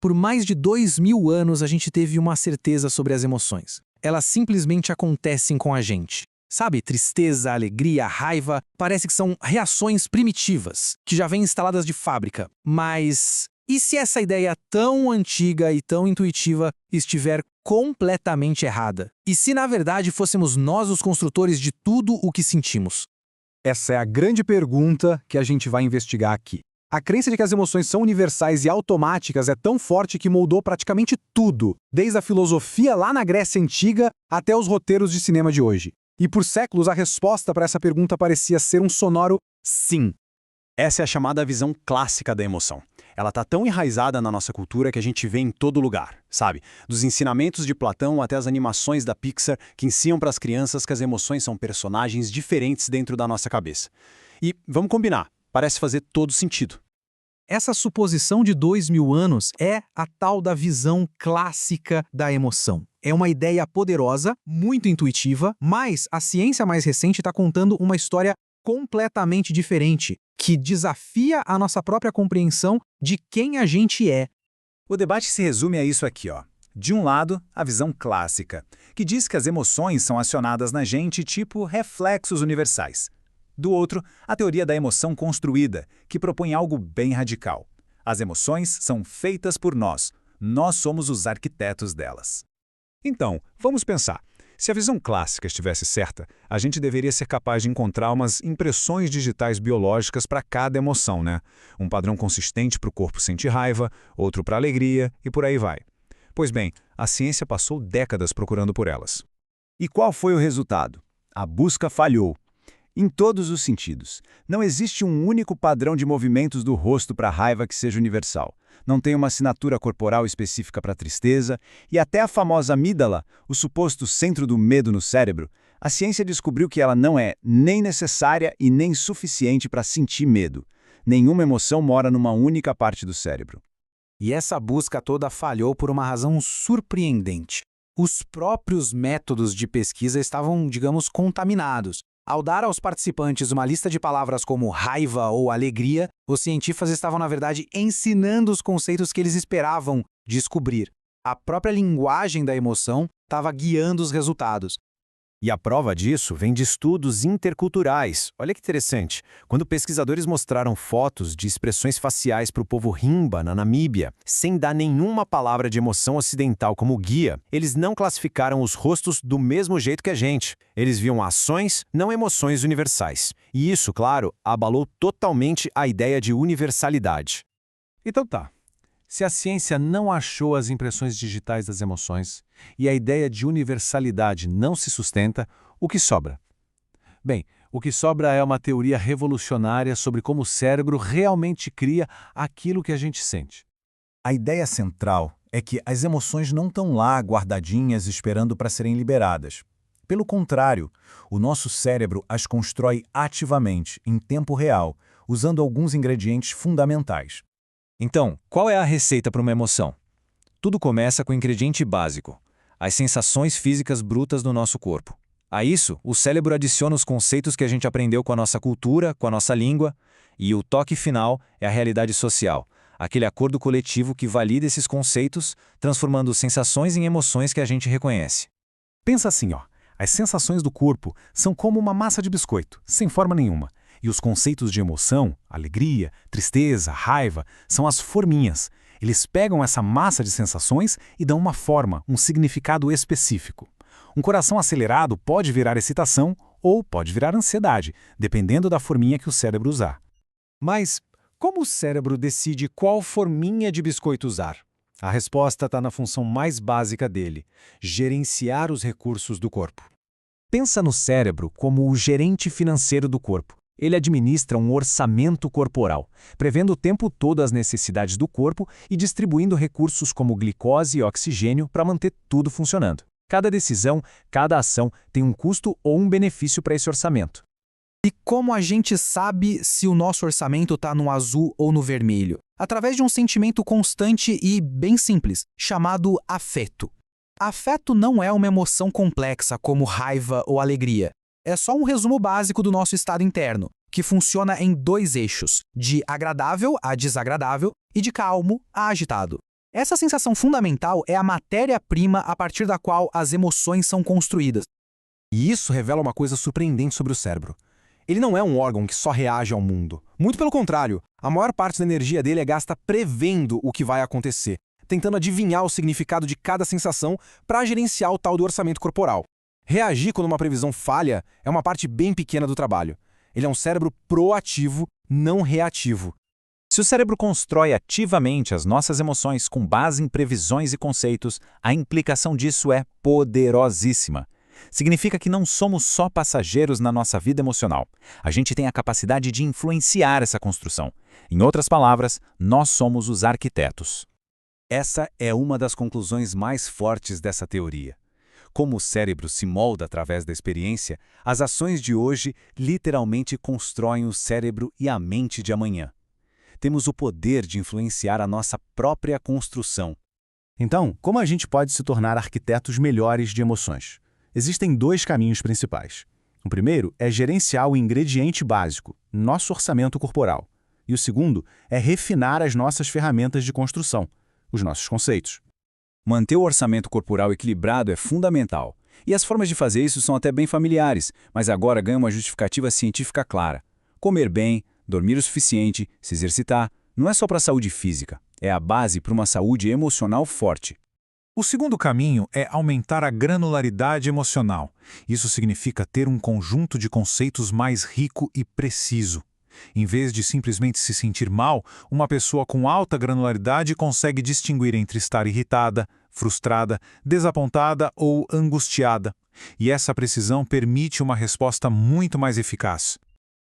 Por mais de 2000 anos a gente teve uma certeza sobre as emoções. Elas simplesmente acontecem com a gente. Sabe, tristeza, alegria, raiva, parece que são reações primitivas, que já vêm instaladas de fábrica. Mas e se essa ideia tão antiga e tão intuitiva estiver completamente errada? E se na verdade fôssemos nós os construtores de tudo o que sentimos? Essa é a grande pergunta que a gente vai investigar aqui. A crença de que as emoções são universais e automáticas é tão forte que moldou praticamente tudo, desde a filosofia lá na Grécia Antiga até os roteiros de cinema de hoje. E por séculos a resposta para essa pergunta parecia ser um sonoro sim. Essa é a chamada visão clássica da emoção. Ela está tão enraizada na nossa cultura que a gente vê em todo lugar, sabe? Dos ensinamentos de Platão até as animações da Pixar que ensinam para as crianças que as emoções são personagens diferentes dentro da nossa cabeça. E, vamos combinar, parece fazer todo sentido. Essa suposição de 2000 anos é a tal da visão clássica da emoção. É uma ideia poderosa, muito intuitiva, mas a ciência mais recente está contando uma história completamente diferente, que desafia a nossa própria compreensão de quem a gente é. O debate se resume a isso aqui, ó. De um lado, a visão clássica, que diz que as emoções são acionadas na gente tipo reflexos universais. Do outro, a teoria da emoção construída, que propõe algo bem radical. As emoções são feitas por nós. Nós somos os arquitetos delas. Então, vamos pensar. Se a visão clássica estivesse certa, a gente deveria ser capaz de encontrar umas impressões digitais biológicas para cada emoção, né? Um padrão consistente para o corpo sentir raiva, outro para alegria e por aí vai. Pois bem, a ciência passou décadas procurando por elas. E qual foi o resultado? A busca falhou. Em todos os sentidos. Não existe um único padrão de movimentos do rosto para a raiva que seja universal. Não tem uma assinatura corporal específica para a tristeza, e até a famosa amígdala, o suposto centro do medo no cérebro, a ciência descobriu que ela não é nem necessária e nem suficiente para sentir medo. Nenhuma emoção mora numa única parte do cérebro. E essa busca toda falhou por uma razão surpreendente. Os próprios métodos de pesquisa estavam, digamos, contaminados. Ao dar aos participantes uma lista de palavras como raiva ou alegria, os cientistas estavam, na verdade, ensinando os conceitos que eles esperavam descobrir. A própria linguagem da emoção estava guiando os resultados. E a prova disso vem de estudos interculturais. Olha que interessante. Quando pesquisadores mostraram fotos de expressões faciais para o povo Himba, na Namíbia, sem dar nenhuma palavra de emoção ocidental como guia, eles não classificaram os rostos do mesmo jeito que a gente. Eles viam ações, não emoções universais. E isso, claro, abalou totalmente a ideia de universalidade. Então tá. Se a ciência não achou as impressões digitais das emoções e a ideia de universalidade não se sustenta, o que sobra? Bem, o que sobra é uma teoria revolucionária sobre como o cérebro realmente cria aquilo que a gente sente. A ideia central é que as emoções não estão lá guardadinhas esperando para serem liberadas. Pelo contrário, o nosso cérebro as constrói ativamente, em tempo real, usando alguns ingredientes fundamentais. Então, qual é a receita para uma emoção? Tudo começa com o ingrediente básico, as sensações físicas brutas do nosso corpo. A isso, o cérebro adiciona os conceitos que a gente aprendeu com a nossa cultura, com a nossa língua, e o toque final é a realidade social, aquele acordo coletivo que valida esses conceitos, transformando sensações em emoções que a gente reconhece. Pensa assim, ó. As sensações do corpo são como uma massa de biscoito, sem forma nenhuma. E os conceitos de emoção, alegria, tristeza, raiva, são as forminhas. Eles pegam essa massa de sensações e dão uma forma, um significado específico. Um coração acelerado pode virar excitação ou pode virar ansiedade, dependendo da forminha que o cérebro usar. Mas como o cérebro decide qual forminha de biscoito usar? A resposta está na função mais básica dele, gerenciar os recursos do corpo. Pensa no cérebro como o gerente financeiro do corpo. Ele administra um orçamento corporal, prevendo o tempo todo as necessidades do corpo e distribuindo recursos como glicose e oxigênio para manter tudo funcionando. Cada decisão, cada ação tem um custo ou um benefício para esse orçamento. E como a gente sabe se o nosso orçamento está no azul ou no vermelho? Através de um sentimento constante e bem simples, chamado afeto. Afeto não é uma emoção complexa como raiva ou alegria. É só um resumo básico do nosso estado interno, que funciona em dois eixos, de agradável a desagradável e de calmo a agitado. Essa sensação fundamental é a matéria-prima a partir da qual as emoções são construídas. E isso revela uma coisa surpreendente sobre o cérebro. Ele não é um órgão que só reage ao mundo. Muito pelo contrário, a maior parte da energia dele é gasta prevendo o que vai acontecer, tentando adivinhar o significado de cada sensação para gerenciar o tal do orçamento corporal. Reagir quando uma previsão falha é uma parte bem pequena do trabalho. Ele é um cérebro proativo, não reativo. Se o cérebro constrói ativamente as nossas emoções com base em previsões e conceitos, a implicação disso é poderosíssima. Significa que não somos só passageiros na nossa vida emocional. A gente tem a capacidade de influenciar essa construção. Em outras palavras, nós somos os arquitetos. Essa é uma das conclusões mais fortes dessa teoria. Como o cérebro se molda através da experiência, as ações de hoje literalmente constroem o cérebro e a mente de amanhã. Temos o poder de influenciar a nossa própria construção. Então, como a gente pode se tornar arquitetos melhores de emoções? Existem 2 caminhos principais. O primeiro é gerenciar o ingrediente básico, nosso orçamento corporal. E o segundo é refinar as nossas ferramentas de construção, os nossos conceitos. Manter o orçamento corporal equilibrado é fundamental. E as formas de fazer isso são até bem familiares, mas agora ganham uma justificativa científica clara. Comer bem, dormir o suficiente, se exercitar, não é só para a saúde física, é a base para uma saúde emocional forte. O segundo caminho é aumentar a granularidade emocional. Isso significa ter um conjunto de conceitos mais rico e preciso. Em vez de simplesmente se sentir mal, uma pessoa com alta granularidade consegue distinguir entre estar irritada, frustrada, desapontada ou angustiada. E essa precisão permite uma resposta muito mais eficaz.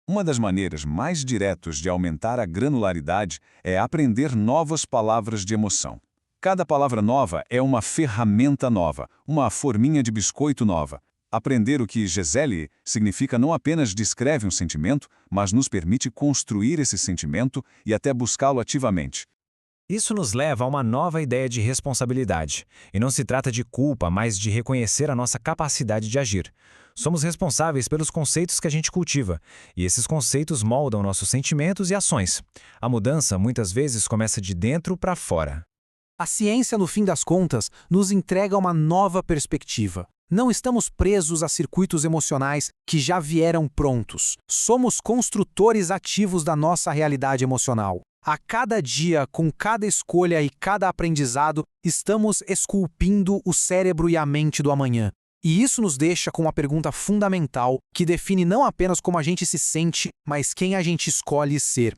Uma das maneiras mais diretas de aumentar a granularidade é aprender novas palavras de emoção. Cada palavra nova é uma ferramenta nova, uma forminha de biscoito nova. Aprender o que Gisele significa não apenas descreve um sentimento, mas nos permite construir esse sentimento e até buscá-lo ativamente. Isso nos leva a uma nova ideia de responsabilidade. E não se trata de culpa, mas de reconhecer a nossa capacidade de agir. Somos responsáveis pelos conceitos que a gente cultiva, e esses conceitos moldam nossos sentimentos e ações. A mudança muitas vezes começa de dentro para fora. A ciência, no fim das contas, nos entrega uma nova perspectiva. Não estamos presos a circuitos emocionais que já vieram prontos. Somos construtores ativos da nossa realidade emocional. A cada dia, com cada escolha e cada aprendizado, estamos esculpindo o cérebro e a mente do amanhã. E isso nos deixa com uma pergunta fundamental que define não apenas como a gente se sente, mas quem a gente escolhe ser.